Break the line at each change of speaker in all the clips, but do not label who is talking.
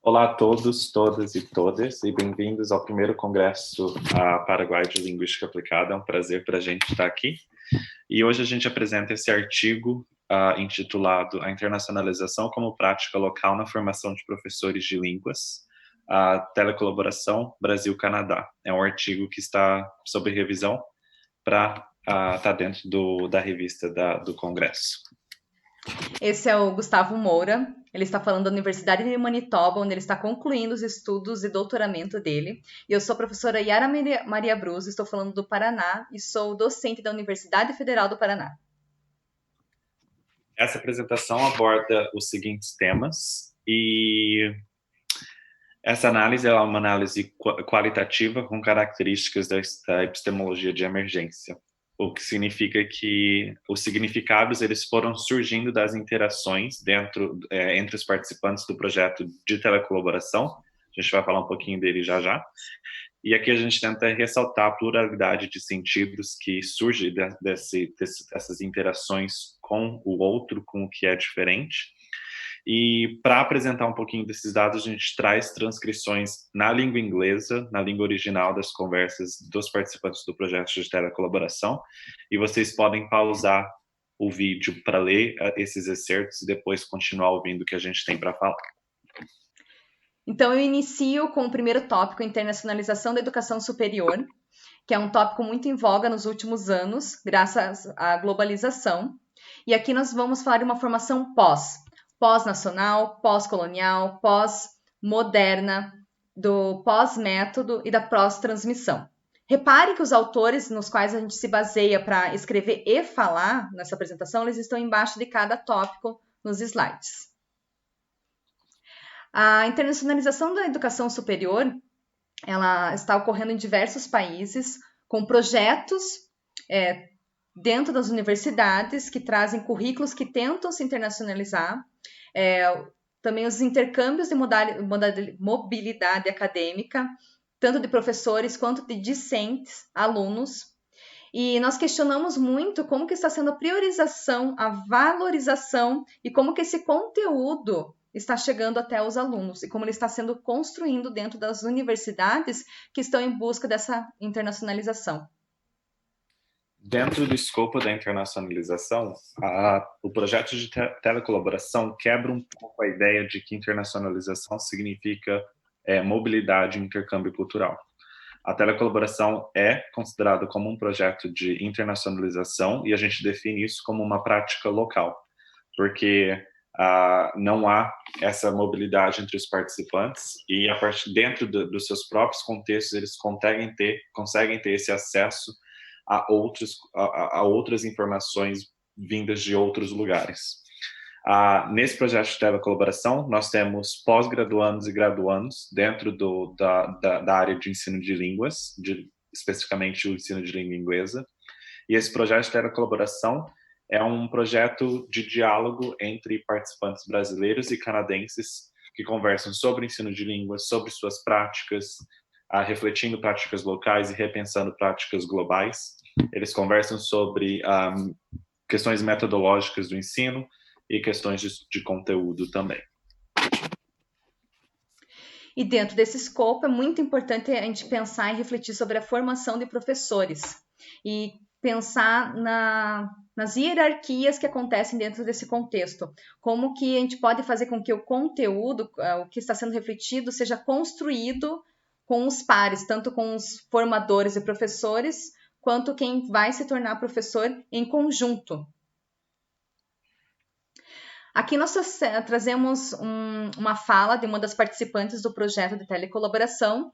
Olá a todos, todas e todas, e bem-vindos ao primeiro Congresso Paraguai de Linguística Aplicada. É um prazer para a gente estar aqui. E hoje a gente apresenta esse artigo intitulado A Internacionalização como Prática Local na Formação de Professores de Línguas, a Telecolaboração Brasil-Canadá. É um artigo que está sob revisão para estar dentro da revista do Congresso.
Esse é o Gustavo Moura. Ele está falando da Universidade de Manitoba, onde ele está concluindo os estudos de doutoramento dele. E eu sou a professora Yara Maria Brus, estou falando do Paraná e sou docente da Universidade Federal do Paraná.
Essa apresentação aborda os seguintes temas e essa análise é uma análise qualitativa com características da epistemologia de emergência, o que significa que os significados eles foram surgindo das interações entre os participantes do projeto de telecolaboração. A gente vai falar um pouquinho dele já já. E aqui a gente tenta ressaltar a pluralidade de sentidos que surge dessas interações com o outro, com o que é diferente. E para apresentar um pouquinho desses dados, a gente traz transcrições na língua inglesa, na língua original das conversas dos participantes do projeto de telecolaboração. E vocês podem pausar o vídeo para ler esses excertos e depois continuar ouvindo o que a gente tem para falar.
Então, eu inicio com o primeiro tópico, internacionalização da educação superior, que é um tópico muito em voga nos últimos anos, graças à globalização. E aqui nós vamos falar de uma formação pós-nacional, pós-colonial, pós-moderna, do pós-método e da pós-transmissão. Repare que os autores nos quais a gente se baseia para escrever e falar nessa apresentação, eles estão embaixo de cada tópico nos slides. A internacionalização da educação superior, ela está ocorrendo em diversos países, com projetos dentro das universidades que trazem currículos que tentam se internacionalizar, também os intercâmbios de mobilidade acadêmica, tanto de professores quanto de discentes, alunos. E nós questionamos muito como que está sendo a priorização, a valorização e como que esse conteúdo está chegando até os alunos e como ele está sendo construído dentro das universidades que estão em busca dessa internacionalização.
Dentro do escopo da internacionalização, o projeto de telecolaboração quebra um pouco a ideia de que internacionalização significa mobilidade e intercâmbio cultural. A telecolaboração é considerada como um projeto de internacionalização e a gente define isso como uma prática local, porque não há essa mobilidade entre os participantes e a partir dentro dos seus próprios contextos eles conseguem ter esse acesso a outras informações vindas de outros lugares. Nesse projeto de telecolaboração, nós temos pós-graduandos e graduandos dentro da área de ensino de línguas, especificamente o ensino de língua inglesa. E esse projeto de telecolaboração é um projeto de diálogo entre participantes brasileiros e canadenses que conversam sobre o ensino de línguas, sobre suas práticas, refletindo práticas locais e repensando práticas globais. Eles conversam sobre questões metodológicas do ensino e questões de conteúdo também.
E dentro desse escopo é muito importante a gente pensar e refletir sobre a formação de professores e pensar nas hierarquias que acontecem dentro desse contexto. Como que a gente pode fazer com que o conteúdo, o que está sendo refletido, seja construído com os pares, tanto com os formadores e professores, quanto quem vai se tornar professor em conjunto. Aqui nós trazemos uma fala de uma das participantes do projeto de telecolaboração,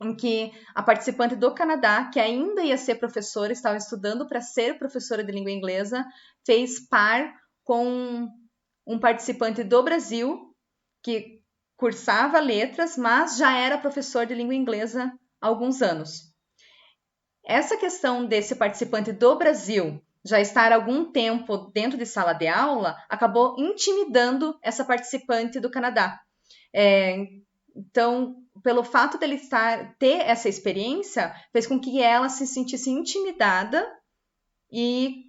em que a participante do Canadá, que ainda ia ser professora, estava estudando para ser professora de língua inglesa, fez par com um participante do Brasil, que cursava letras, mas já era professor de língua inglesa há alguns anos. Essa questão desse participante do Brasil já estar algum tempo dentro de sala de aula acabou intimidando essa participante do Canadá. Então, pelo fato dele ter essa experiência, fez com que ela se sentisse intimidada e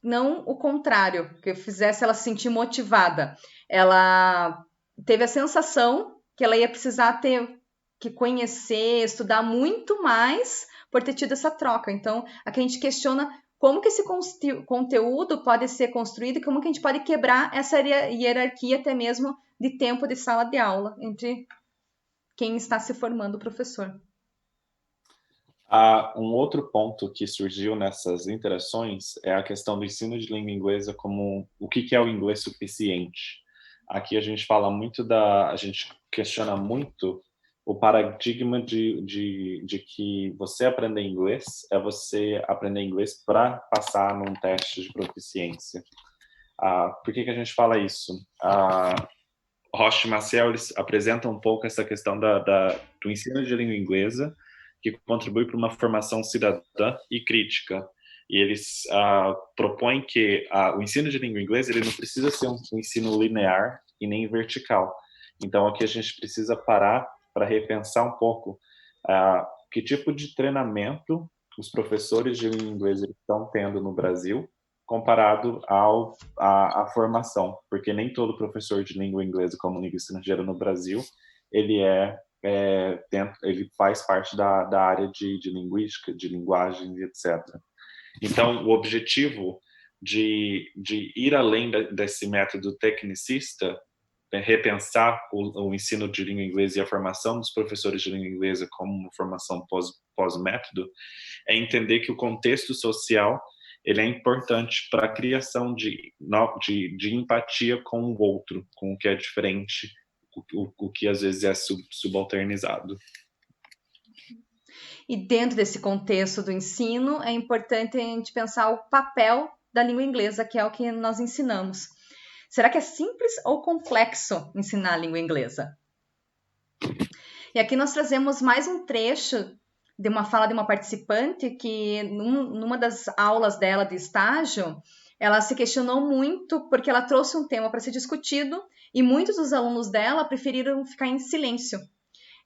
não o contrário, que fizesse ela se sentir motivada. Ela teve a sensação que ela ia precisar ter que conhecer, estudar muito mais por ter tido essa troca. Então, aqui a gente questiona como que esse conteúdo pode ser construído e como que a gente pode quebrar essa hierarquia até mesmo de tempo de sala de aula entre quem está se formando professor.
Um outro ponto que surgiu nessas interações é a questão do ensino de língua inglesa como o que é o inglês suficiente. Aqui a gente fala muito a gente questiona muito o paradigma de que você aprender inglês é você aprender inglês para passar num teste de proficiência. Por que a gente fala isso? Rocha e Maciel, eles apresentam um pouco essa questão do ensino de língua inglesa, que contribui para uma formação cidadã e crítica. E eles propõem que o ensino de língua inglesa ele não precisa ser um ensino linear e nem vertical. Então, aqui a gente precisa parar para repensar um pouco que tipo de treinamento os professores de língua inglesa estão tendo no Brasil comparado à formação, porque nem todo professor de língua inglesa como língua estrangeira no Brasil, ele ele faz parte da área de linguística, de linguagem, etc. Então, o objetivo de ir além desse método tecnicista é repensar o ensino de língua inglesa e a formação dos professores de língua inglesa como uma formação pós-método, é entender que o contexto social ele é importante para a criação de empatia com o outro, com o que é diferente, o que às vezes é subalternizado.
E dentro desse contexto do ensino, é importante a gente pensar o papel da língua inglesa, que é o que nós ensinamos. Será que é simples ou complexo ensinar a língua inglesa? E aqui nós trazemos mais um trecho de uma fala de uma participante que, numa das aulas dela de estágio, ela se questionou muito porque ela trouxe um tema para ser discutido e muitos dos alunos dela preferiram ficar em silêncio.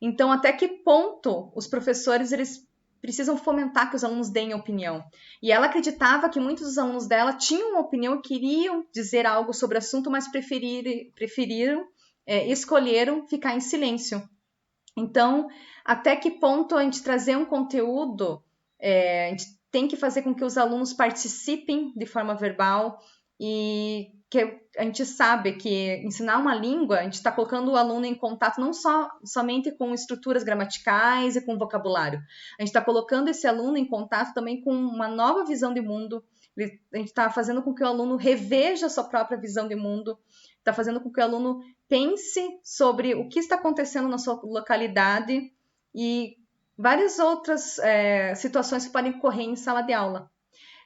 Então, até que ponto os professores eles precisam fomentar que os alunos deem opinião? E ela acreditava que muitos dos alunos dela tinham uma opinião e queriam dizer algo sobre o assunto, mas escolheram ficar em silêncio. Então, até que ponto a gente trazer um conteúdo, a gente tem que fazer com que os alunos participem de forma verbal e que a gente sabe que ensinar uma língua, a gente está colocando o aluno em contato não somente com estruturas gramaticais e com vocabulário, a gente está colocando esse aluno em contato também com uma nova visão de mundo, a gente está fazendo com que o aluno reveja a sua própria visão de mundo, está fazendo com que o aluno pense sobre o que está acontecendo na sua localidade e várias outras situações que podem ocorrer em sala de aula.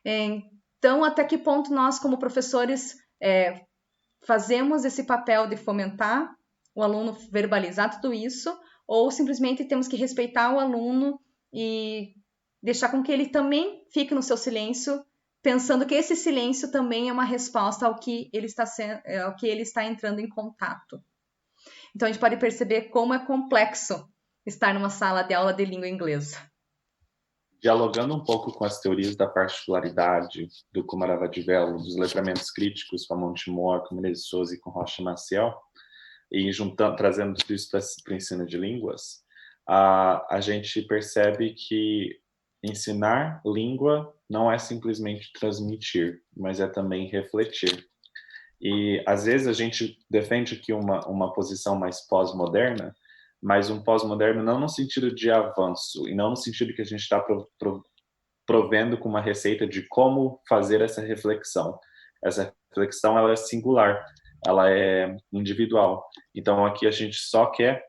Então, até que ponto nós, como professores, fazemos esse papel de fomentar o aluno verbalizar tudo isso, ou simplesmente temos que respeitar o aluno e deixar com que ele também fique no seu silêncio, pensando que esse silêncio também é uma resposta ao que ele está entrando em contato. Então, a gente pode perceber como é complexo estar numa sala de aula de língua inglesa.
Dialogando um pouco com as teorias da particularidade do Kumaravativelo, dos letramentos críticos com a Montemor, com Menezes de Souza e com Rocha e Maciel, e trazendo tudo isso para o ensino de línguas, a gente percebe que ensinar língua não é simplesmente transmitir, mas é também refletir. E, às vezes, a gente defende aqui uma posição mais pós-moderna, mas um pós-moderno não no sentido de avanço, e não no sentido que a gente está provendo com uma receita de como fazer essa reflexão. Essa reflexão ela é singular, ela é individual. Então, aqui a gente só quer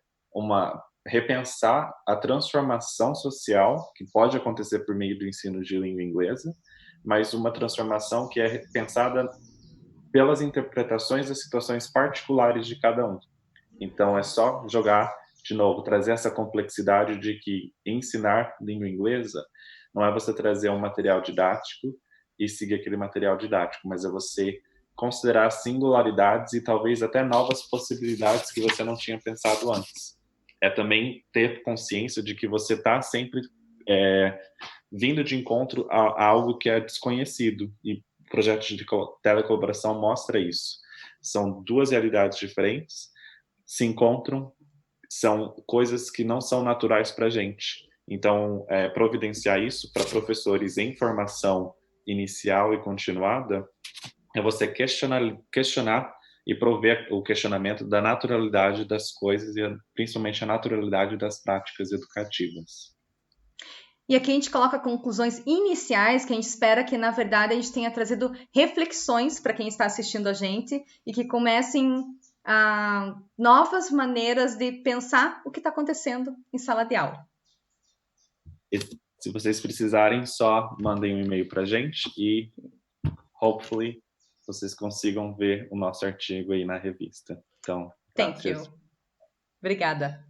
repensar a transformação social que pode acontecer por meio do ensino de língua inglesa, mas uma transformação que é pensada pelas interpretações das situações particulares de cada um. Então, é só jogar, de novo, trazer essa complexidade de que ensinar língua inglesa não é você trazer um material didático e seguir aquele material didático, mas é você considerar singularidades e talvez até novas possibilidades que você não tinha pensado antes. É também ter consciência de que você está sempre vindo de encontro a algo que é desconhecido, e o projeto de telecolaboração mostra isso. São duas realidades diferentes, se encontram, são coisas que não são naturais para a gente. Então, providenciar isso para professores em formação inicial e continuada é você questionar e prover o questionamento da naturalidade das coisas e principalmente a naturalidade das práticas educativas.
E aqui a gente coloca conclusões iniciais, que a gente espera que, na verdade, a gente tenha trazido reflexões para quem está assistindo a gente e que comecem novas maneiras de pensar o que está acontecendo em sala de aula.
E se vocês precisarem, só mandem um e-mail para a gente e, hopefully, vocês consigam ver o nosso artigo aí na revista. Então,
Thank
graças.
you. Obrigada.